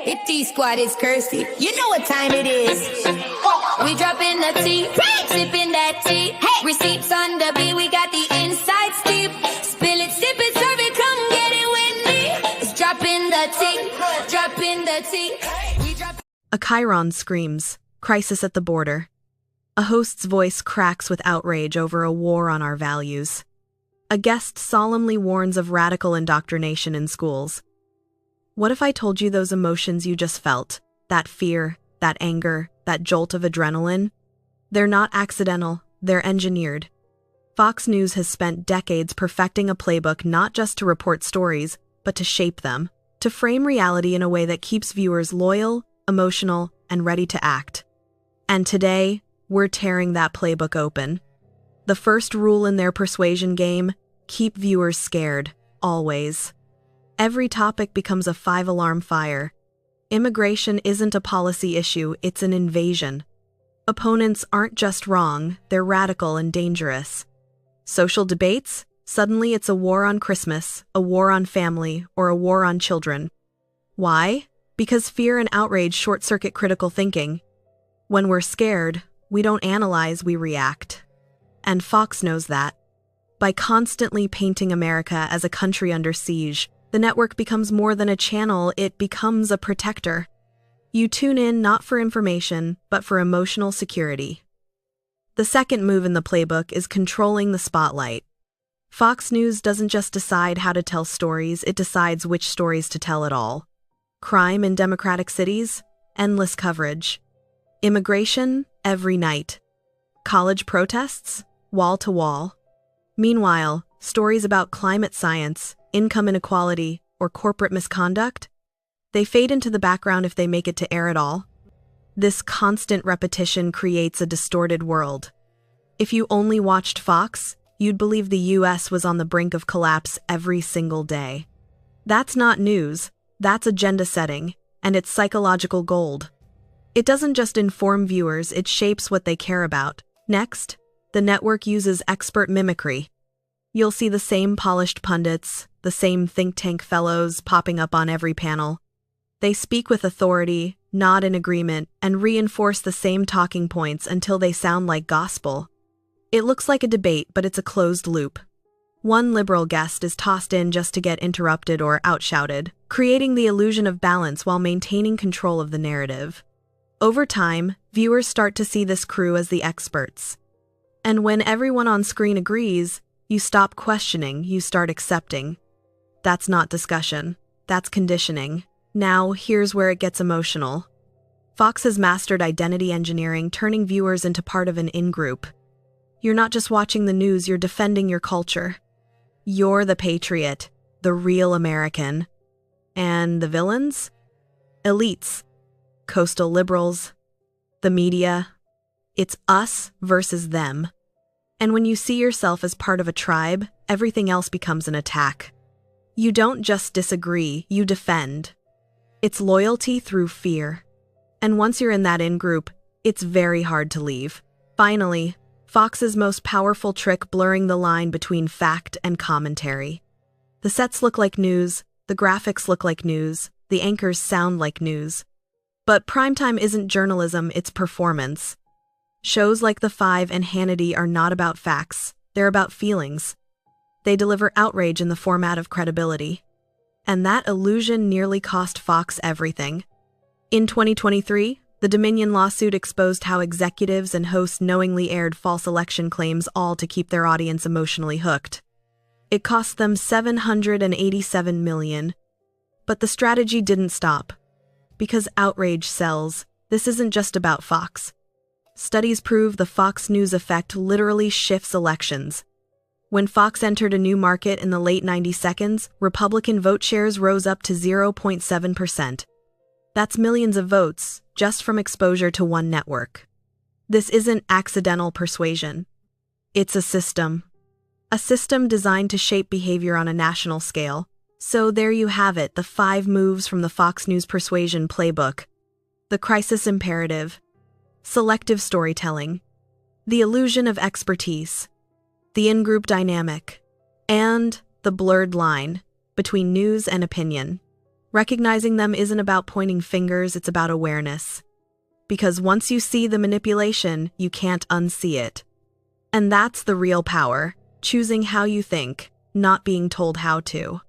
The T squad is Kirsty. You know what time it is. We dropping the tea, sipping that tea. Hey, receipts on the beat, we got the inside steep. Spill it, sip it, serve it, come get it with me. It's dropping the tea, dropping the tea. A Chiron screams, crisis at the border. A host's voice cracks with outrage over a war on our values. A guest solemnly warns of radical indoctrination in schools. What if I told you those emotions you just felt, that fear, that anger, that jolt of adrenaline? They're not accidental, they're engineered. Fox News has spent decades perfecting a playbook not just to report stories, but to shape them, to frame reality in a way that keeps viewers loyal, emotional, and ready to act. And today, we're tearing that playbook open. The first rule in their persuasion game: keep viewers scared, always. Every topic becomes a 5-alarm fire. Immigration isn't a policy issue, it's an invasion. Opponents aren't just wrong, they're radical and dangerous. Social debates? Suddenly it's a war on Christmas, a war on family, or a war on children. Why? Because fear and outrage short-circuit critical thinking. When we're scared, we don't analyze, we react. And Fox knows that. By constantly painting America as a country under siege, the network becomes more than a channel, it becomes a protector. You tune in not for information, but for emotional security. The second move in the playbook is controlling the spotlight. Fox News doesn't just decide how to tell stories, it decides which stories to tell at all. Crime in democratic cities? Endless coverage. Immigration? Every night. College protests? Wall to wall. Meanwhile, stories about climate science, income inequality, or corporate misconduct? They fade into the background if they make it to air at all. This constant repetition creates a distorted world. If you only watched Fox, you'd believe the US was on the brink of collapse every single day. That's not news, that's agenda setting, and it's psychological gold. It doesn't just inform viewers, it shapes what they care about. Next, the network uses expert mimicry. You'll see the same polished pundits, the same think tank fellows popping up on every panel. They speak with authority, nod in agreement, and reinforce the same talking points until they sound like gospel. It looks like a debate, but it's a closed loop. One liberal guest is tossed in just to get interrupted or outshouted, creating the illusion of balance while maintaining control of the narrative. Over time, viewers start to see this crew as the experts. And when everyone on screen agrees, you stop questioning, you start accepting. That's not discussion, that's conditioning. Now, here's where it gets emotional. Fox has mastered identity engineering, turning viewers into part of an in-group. You're not just watching the news, you're defending your culture. You're the patriot, the real American. And the villains? Elites, coastal liberals, the media. It's us versus them. And when you see yourself as part of a tribe, everything else becomes an attack. You don't just disagree, you defend. It's loyalty through fear. And once you're in that in-group, it's very hard to leave. Finally, Fox's most powerful trick: blurring the line between fact and commentary. The sets look like news, the graphics look like news, the anchors sound like news. But primetime isn't journalism, it's performance. Shows like The Five and Hannity are not about facts, they're about feelings. They deliver outrage in the format of credibility. And that illusion nearly cost Fox everything. In 2023, the Dominion lawsuit exposed how executives and hosts knowingly aired false election claims, all to keep their audience emotionally hooked. It cost them $787 million. But the strategy didn't stop. Because outrage sells, this isn't just about Fox. Studies prove the Fox News effect literally shifts elections. When Fox entered a new market in the late 90s, Republican vote shares rose up to 0.7%. That's millions of votes, just from exposure to one network. This isn't accidental persuasion. It's a system. A system designed to shape behavior on a national scale. So there you have it, the 5 moves from the Fox News persuasion playbook. The crisis imperative. Selective storytelling, the illusion of expertise, the in-group dynamic, and the blurred line between news and opinion. Recognizing them isn't about pointing fingers, it's about awareness. Because once you see the manipulation, you can't unsee it. And that's the real power, choosing how you think, not being told how to.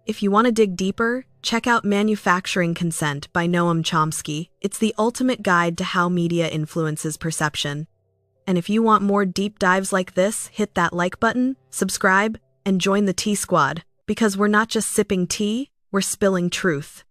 If you want to dig deeper, check out Manufacturing Consent by Noam Chomsky. It's the ultimate guide to how media influences perception. And if you want more deep dives like this, hit that like button, subscribe, and join the Tea Squad, because we're not just sipping tea, we're spilling truth.